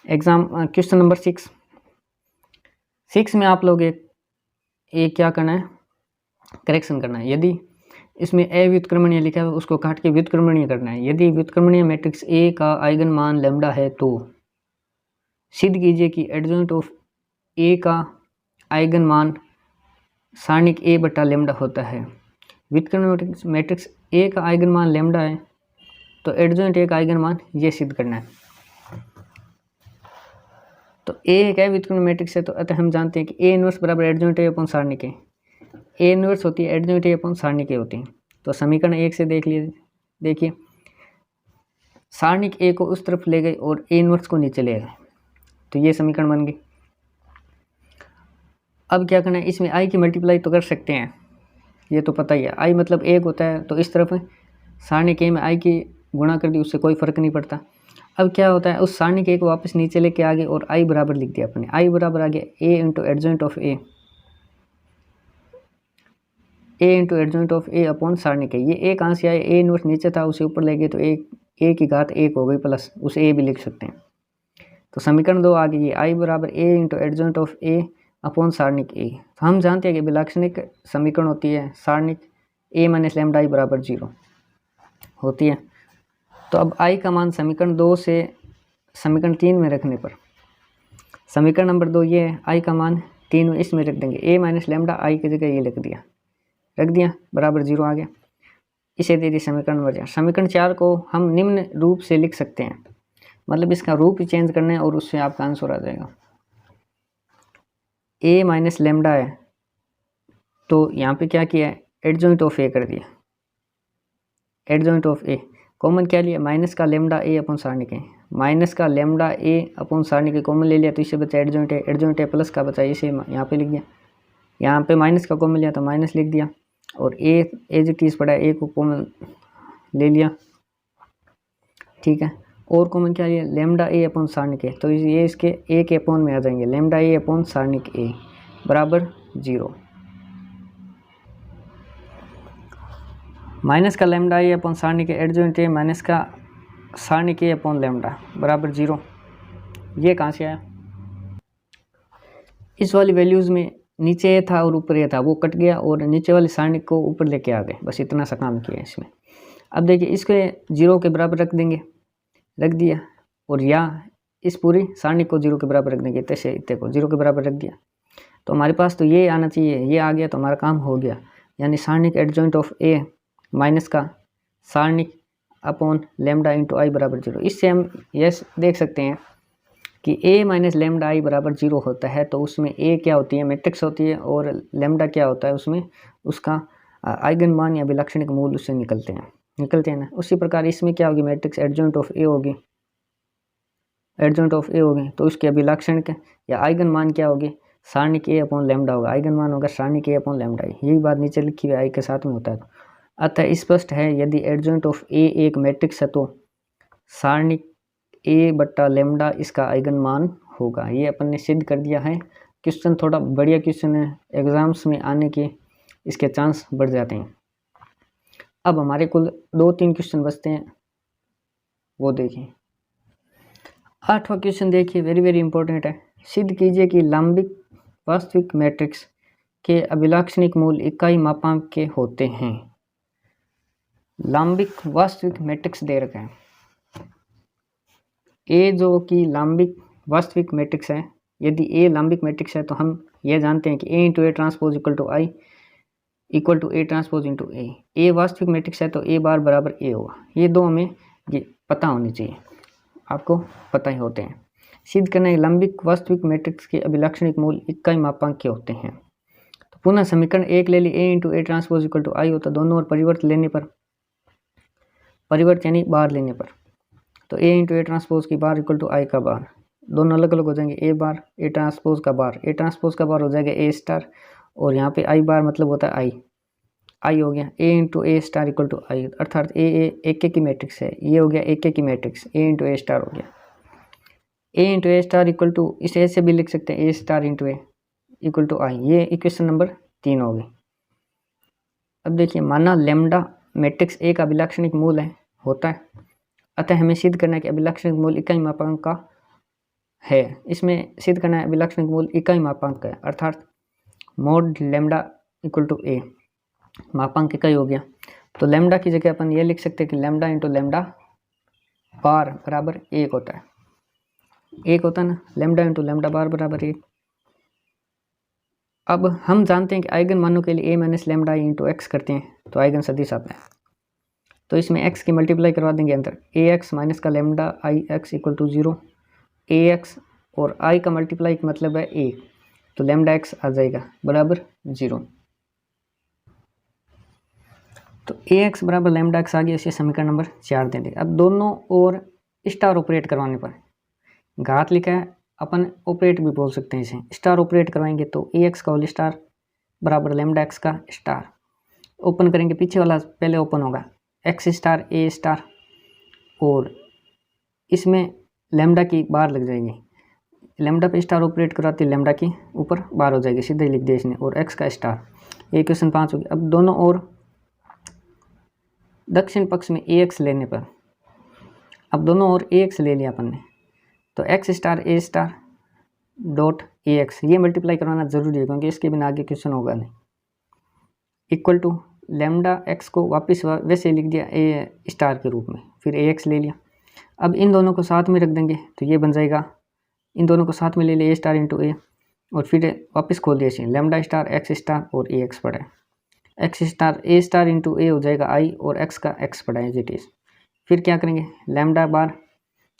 क्वेश्चन नंबर 6 में आप लोग एक क्या करना है, करेक्शन करना है। यदि इसमें अव्युत्क्रमणीय लिखा है उसको काट के व्युत्क्रमणीय करना है। यदि व्युत्क्रमणीय मैट्रिक्स ए का आइगन मान लैम्डा है तो सिद्ध कीजिए कि एडजॉइंट ऑफ ए का आइगन मान सारणिक ए बटा लैम्डा होता है। व्युत्क्रमणीय मैट्रिक्स ए का आइगन मान लैम्डा है तो एडजॉइंट ए का आइगन मान ये सिद्ध करना है। तो ए एक व्युत्क्रमणीय मैट्रिक्स है तो अतः हम जानते हैं कि ए इनवर्स बराबर एडजॉइंट ए अपॉन सारणिक ए। ए इनवर्स होती है एडजॉइंट ए अपॉन सारणिक ए होती है। तो समीकरण 1 से देखिए सारणिक ए को उस तरफ ले गए और ए इनवर्स को नीचे ले गए, तो ये समीकरण बन गई। अब क्या करना है, इसमें आई की मल्टीप्लाई तो कर सकते हैं, ये तो पता ही है। आई मतलब 1 होता है तो इस तरफ सारणिक ए में आई की गुणा कर दी, उससे कोई फर्क नहीं पड़ता। अब क्या होता है, उस सारणिक ए को वापस नीचे लेके आगे और आई बराबर लिख दिया अपने। आई बराबर आ गया a into adjoint of a, a into adjoint of a upon सारणिक ए। ये ए कहाँ से आया, ए इनवर्स नीचे था उसे ऊपर ले गए तो ए की घात 1 हो गई प्लस, उसे ए भी लिख सकते हैं। तो समीकरण 2 आ गई ये आई बराबर a into adjoint of a upon सारणिक ए। तो हम जानते हैं कि अभिलक्षणिक समीकरण होती है सारणिक ए माइनस लैम्डा आई बराबर 0 होती है। तो अब आई का मान समीकरण 2 से समीकरण 3 में रखने पर समीकरण नंबर 2 ये है, आई का मान 3 में इसमें रख देंगे, ए माइनस लेमडा आई की जगह ये रख दिया बराबर 0 आ गया। इसे दे दी समीकरण नंबर 4। समीकरण 4 को हम निम्न रूप से लिख सकते हैं, मतलब इसका रूप ही चेंज करना है और उससे आपका आंसर आ जाएगा। ए माइनस लेमडा है तो यहाँ पे क्या किया है, एडजॉइंट ऑफ ए कर दिया। एडजॉइंट ऑफ ए कॉमन क्या लिया, माइनस का लेमडा ए अपन सारणिक है, माइनस का लेमडा ए अपन सारणिक के कॉमन ले लिया तो इससे बचा एडजॉइंट है, एडजॉइंट है प्लस का बचा इसे यहाँ पे लिख दिया। यहाँ पे माइनस का कॉमन लिया तो माइनस लिख दिया और ए एज इट इज पड़ा है, ए को कॉमन ले लिया, ठीक है। और कॉमन क्या लिया, लेमडा ए अपन सारणिक है तो ये इसके ए के अपॉन में आ जाएंगे, लेमडा ए अपॉन सारणिक ए बराबर 0। माइनस का लेमडा ए अपॉन सारणिक एडजॉइंट ए माइनस का सारणिक ए अपॉन लेमडा बराबर 0। ये कहाँ से आया, इस वाली वैल्यूज़ में नीचे ए था और ऊपर ए था, वो कट गया और नीचे वाली सारणिक को ऊपर लेके आ गए, बस इतना सा काम किया इसमें। अब देखिए इसको 0 के बराबर रख देंगे, रख दिया, और या इस पूरी सारणिक को 0 के बराबर रख देंगे, इतने इतने को 0 के बराबर रख दिया तो हमारे पास तो ये आना चाहिए, ये आ गया तो हमारा काम हो गया। यानी सारणिक एडजॉइंट ऑफ ए माइनस का सारणिक अपॉन लेमडा इंटू आई बराबर 0। इससे हम ये देख सकते हैं कि a माइनस लेमडा आई बराबर 0 होता है तो उसमें a क्या होती है, मैट्रिक्स होती है, और लेमडा क्या होता है, उसमें उसका आइगन मान या विलक्षणिक मूल उससे निकलते हैं ना। उसी प्रकार इसमें क्या होगी, मैट्रिक्स एडजॉइंट ऑफ ए होगी, तो उसके अभिलक्षणिक या आइगन मान क्या होगी, सारणिक ए अपॉन लेमडा होगा, आइगन मान होगा सारणिक ए अपॉन लेमडा आई। यही बात नीचे लिखी हुई आई के साथ में होता है। अतः स्पष्ट है यदि एडजॉइंट ऑफ ए एक मैट्रिक्स है तो सारणिक ए बट्टा लेमडा इसका आइगन मान होगा। ये अपन ने सिद्ध कर दिया है। क्वेश्चन थोड़ा बढ़िया क्वेश्चन है, एग्जाम्स में आने के इसके चांस बढ़ जाते हैं। अब हमारे कुल 2-3 क्वेश्चन बचते हैं, वो देखिए। 8वां क्वेश्चन देखिए, वेरी वेरी इंपॉर्टेंट है। सिद्ध कीजिए कि लंबिक वास्तविक मैट्रिक्स के अभिलक्षणिक मूल इकाई मापांक के होते हैं। लंबिक वास्तविक मैट्रिक्स दे रखा है, ए जो कि लंबिक वास्तविक मैट्रिक्स है। यदि ए लंबिक मैट्रिक्स है तो हम ये जानते हैं कि a into a transpose equal to I equal to a transpose into a. A वास्तविक मैट्रिक्स है तो ए बार बराबर ए होगा। ये दो हमें ये पता होनी चाहिए, आपको पता ही होते हैं। सिद्ध करना है लंबिक वास्तविक मैट्रिक्स के अभिलक्षणिक मूल इकाई मापांक के होते हैं। तो पुनः समीकरण 1 ले ली, a into a transpose equal to I होता, दोनों और परिवर्त लेने पर, परिवर्त यानी बार लेने पर, तो ए इंटू ए ट्रांसपोज की बार इक्वल टू आई का बार, दोनों अलग अलग हो जाएंगे। ए बार ए ट्रांसपोज का बार, ए ट्रांसपोज का बार हो जाएगा ए स्टार, और यहाँ पे आई बार मतलब होता है आई हो गया। A into a star equal to I, अर्थात ए एक की मैट्रिक्स है, ये हो गया एक की matrix, a into a star हो गया। A into a star equal to, इसे ऐसे भी लिख सकते हैं, a star into a equal to I. ये इक्वेशन नंबर 3 हो गई। अब देखिए, माना लेमडा मैट्रिक्स ए का अभिलक्षणिक मूल है होता है, अतः हमें सिद्ध करना है कि अभिलक्षणिक मूल इकाई मापांक का है। इसमें सिद्ध करना है अभिलक्षणिक मूल इकाई मापांक का है, अर्थात मोड लेमडा इक्वल टू ए, मापांक इकाई हो गया। तो लेमडा की जगह अपन ये लिख सकते हैं कि लेमडा इंटू लेमडा बार बराबर 1 होता है, 1 होता है ना, लेमडा इंटू लेमडा बार बराबर 1। अब हम जानते हैं कि आइगन मानों के लिए a minus lambda I into x करते हैं तो आइगन सदिश आता है। तो इसमें एक्स की मल्टीप्लाई करवा देंगे अंदर, ए एक्स माइनस का lambda I X equal to 0, A X और आई का मल्टीप्लाई का मतलब है ए, तो लेमडा एक्स आ जाएगा बराबर 0। तो ए एक्स बराबर लेमडा एक्स आ गया, इसे समीकरण नंबर 4 दे देंगे। अब दोनों ओर स्टार ऑपरेट करवाने पर, घात लिखा है, अपन ऑपरेट भी बोल सकते हैं इसे, स्टार ऑपरेट करवाएंगे तो ए एक्स का होल स्टार बराबर लेमडा एक्स का स्टार। ओपन करेंगे, पीछे वाला पहले ओपन होगा, एक्स स्टार ए स्टार, और इसमें लेमडा की बार लग जाएगी, लेमडा पे स्टार ऑपरेट कराती लेमडा की ऊपर बार हो जाएगी, सीधे लिख दिया इसने, और एक्स का स्टार। ये क्वेश्चन 5 हो गया। अब दोनों ओर दक्षिण पक्ष में ए एक्स लेने पर, अब दोनों ओर ए एक्स ले लिया अपन ने, तो x star A star dot A x, ये मल्टीप्लाई करवाना जरूरी है क्योंकि इसके बिना आगे क्वेश्चन होगा नहीं, इक्वल टू लेमडा एक्स को वापस वैसे लिख दिया ए स्टार के रूप में, फिर ए एक्स ले लिया। अब इन दोनों को साथ में रख देंगे तो ये बन जाएगा, इन दोनों को साथ में ले लिया ए स्टार इंटू ए, और फिर वापस खोल दिया इसे, लेमडा स्टार एक्स स्टार और ए एक्स पड़ा है, एक्स स्टार ए स्टार इंटू ए हो जाएगा आई, और एक्स का एक्स पड़ा है एज इट इज़। फिर क्या करेंगे, लेमडा बार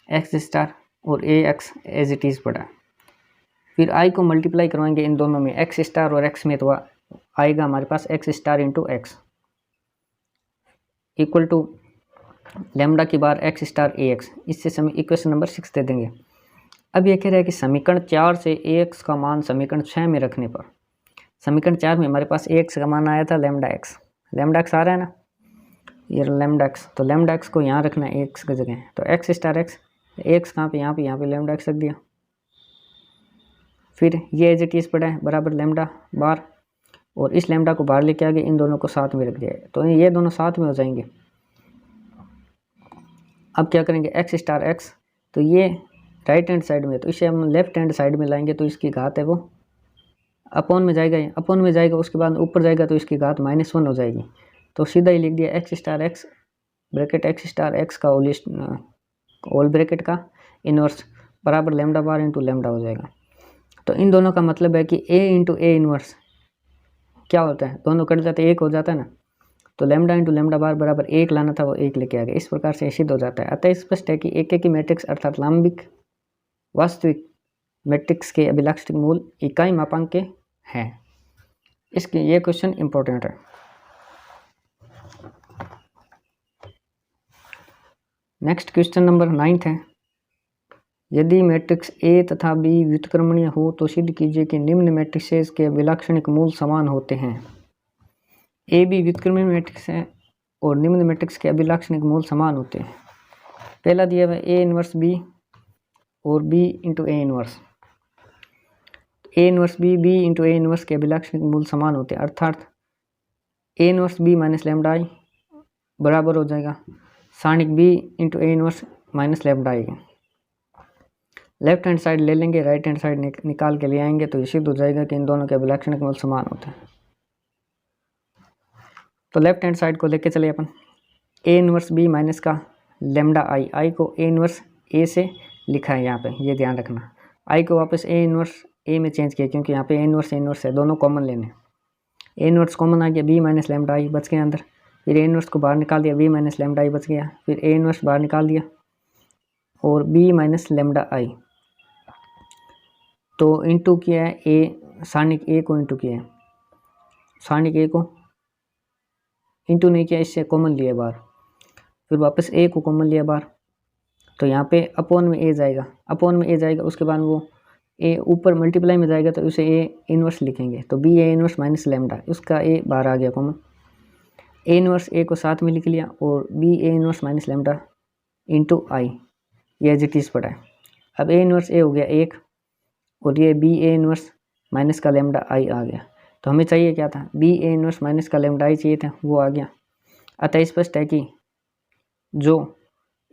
एक्स स्टार और ए एक्स एज इट इज़ पड़ा है। फिर आई को मल्टीप्लाई करवाएंगे इन दोनों में, एक्स स्टार और एक्स में, तो आएगा हमारे पास x star into x equal to lambda की बार एक्स स्टार ए एक्स। इससे इक्वेशन नंबर 6 दे देंगे। अब ये कह रहा है कि समीकरण 4 से ए एक्स का मान समीकरण 6 में रखने पर, समीकरण 4 में हमारे पास ए एक्स का मान आया था लेमडा एक्स आ रहा है ना, ये लेमडा एक्स, तो लेमडा एक्स को यहाँ रखना है एक्स की जगह, तो एक्स स्टार एक्स, एक्स कहाँ पे, यहाँ पे लेमडा एक्स रख दिया। फिर ये एज इट इज़ पड़ा है बराबर लेमडा बार, और इस लेमडा को बाहर लेके आगे इन दोनों को साथ में रख दिया, तो ये दोनों साथ में हो जाएंगे। अब क्या करेंगे, एक्स स्टार एक्स, तो ये राइट हैंड साइड में, तो इसे हम लेफ्ट हैंड साइड में लाएंगे, तो इसकी घात है वो अपॉन में जाएगा, अपॉन में जाएगा, उसके बाद ऊपर जाएगा तो इसकी घात -1 हो जाएगी। तो सीधा ही लिख दिया x star x bracket x star x का होल ब्रैकेट का इन्वर्स बराबर लेमडा बार इंटू लेमडा हो जाएगा। तो इन दोनों का मतलब है कि ए इंटू ए इन्वर्स क्या होता है, दोनों कट जाते हैं, एक हो जाता है ना, तो लेमडा इंटू लेमडा बार बराबर 1 लाना था, वो 1 लेके आ गया। इस प्रकार से सिद्ध हो जाता है। अतः स्पष्ट है कि एक की मैट्रिक्स अर्थात लांबिक वास्तविक मैट्रिक्स के अभिलाक्षणिक मूल इकाई मापांक के हैं। इसके ये क्वेश्चन इंपॉर्टेंट है। नेक्स्ट क्वेश्चन नंबर 9 है, यदि मैट्रिक्स ए तथा बी व्युत्क्रमणीय हो तो सिद्ध कीजिए कि निम्न मैट्रिसेस के अभिलाक्षणिक मूल समान होते हैं। ए बी व्युत्क्रमणीय मैट्रिक्स है और निम्न मैट्रिक्स के अभिलाक्षणिक मूल समान होते हैं। पहला दिया हुआ ए इनवर्स बी और b into a inverse, a inverse b into a inverse के अभिलाक्षणिक मूल समान होते हैं, अर्थात a inverse b minus lambda I बराबर हो जाएगा सारणिक b into a inverse minus lambda I. Left hand side ले लेंगे, राइट हैंड साइड निकाल के ले आएंगे, तो ये सिद्ध हो जाएगा कि इन दोनों के अभिलाक्षणिक मूल समान होते हैं। तो लेफ्ट हैंड साइड को लेके चले अपन, ए इनवर्स बी माइनस का लेमडा आई, आई को ए इनवर्स ए से लिखा है यहाँ पे, ये ध्यान रखना। आई को वापस ए इनवर्स ए में चेंज किया क्योंकि यहाँ पे ए इनवर्स है, दोनों कॉमन लेने। ए इनवर्स कॉमन आ गया, बी माइनस लेमडा आई बच गया अंदर, फिर ए इनवर्स को बाहर निकाल दिया, बी माइनस लेमडा आई बच गया, फिर ए इनवर्स बाहर निकाल दिया और बी माइनस लेमडा आई, तो इंटू किया है ए, सारणिक ए को इंटू किया है, सारणिक ए को इंटू नहीं किया, इससे कॉमन लिया बार, फिर वापस ए को कॉमन लिया बार, तो यहाँ पे अपॉन में ए जाएगा, अपॉन में ए जाएगा, उसके बाद वो ए ऊपर मल्टीप्लाई में जाएगा तो उसे ए इनवर्स लिखेंगे, तो बी ए इनवर्स माइनस लेमडा, उसका ए बाहर आ गया कॉमन, ए इनवर्स ए को साथ में लिख लिया और b A inverse minus lambda into I, ये एज इट इज़ पड़ा है। अब ए इनवर्स ए हो गया 1 और ये बी ए इनवर्स माइनस का लेमडा आई आ गया, तो हमें चाहिए क्या था, बी ए इनवर्स माइनस का लेमडा आई चाहिए था, वो आ गया। अतः स्पष्ट है कि जो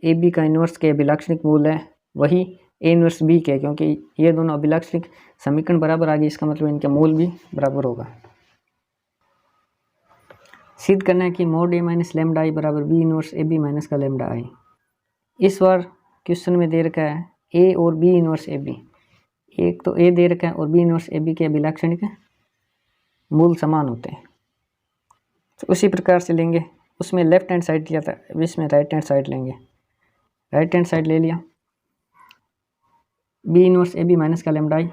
ए बी का इनवर्स के अभिलाक्षणिक मूल है वही ए इनवर्स बी के, क्योंकि ये दोनों अभिलाक्षणिक समीकरण बराबर आ गए, इसका मतलब इनका मूल भी बराबर होगा। सिद्ध करना है कि mod a minus lambda I बराबर b inverse a b minus का लेमडा आई। इस बार क्वेश्चन में दे रखा है ए और बी इनवर्स ए बी, एक तो ए दे रखा है और बी इनवर्स ए बी के अभिलाक्षणिक मूल समान होते हैं, तो उसी प्रकार से लेंगे। उसमें लेफ्ट हैंड साइड दिया था, इसमें राइट हैंड साइड लेंगे, राइट हैंड साइड ले लिया, b inverse a b minus का lambda I,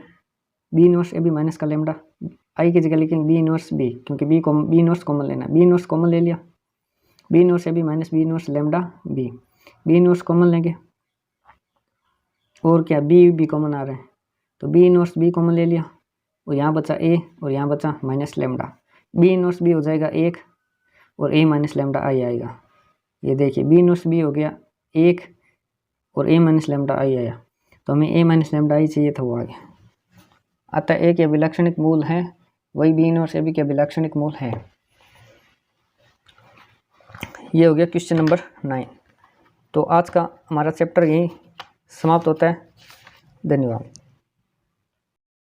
b inverse a b minus का लेमडा आई की जगह लिखेंगे बी इनवर्स बी, क्योंकि बी इनवर्स कॉमन लेना, बी इनवर्स कॉमन ले लिया, b inverse a b minus b inverse lambda b, b inverse common लेंगे और क्या बी कॉमन आ रहे हैं, तो बी इनवर्स बी कॉमन ले लिया और यहाँ बचा ए और यहाँ बचा minus lambda, B inverse B हो जाएगा 1 और ए माइनस लेमडा आई आएगा। ये देखिए बी इनवर्स बी हो गया 1 और ए माइनस लेमडा आई आया, तो हमें ए माइनस लेमडा आई चाहिए था, वो आ गया। अतः ए के अभिलाक्षणिक मूल है वही बी इनवर्स ए बी के अभिलाक्षणिक मूल है। ये हो गया क्वेश्चन नंबर 9। तो आज का हमारा चैप्टर यहीं समाप्त होता है। धन्यवाद।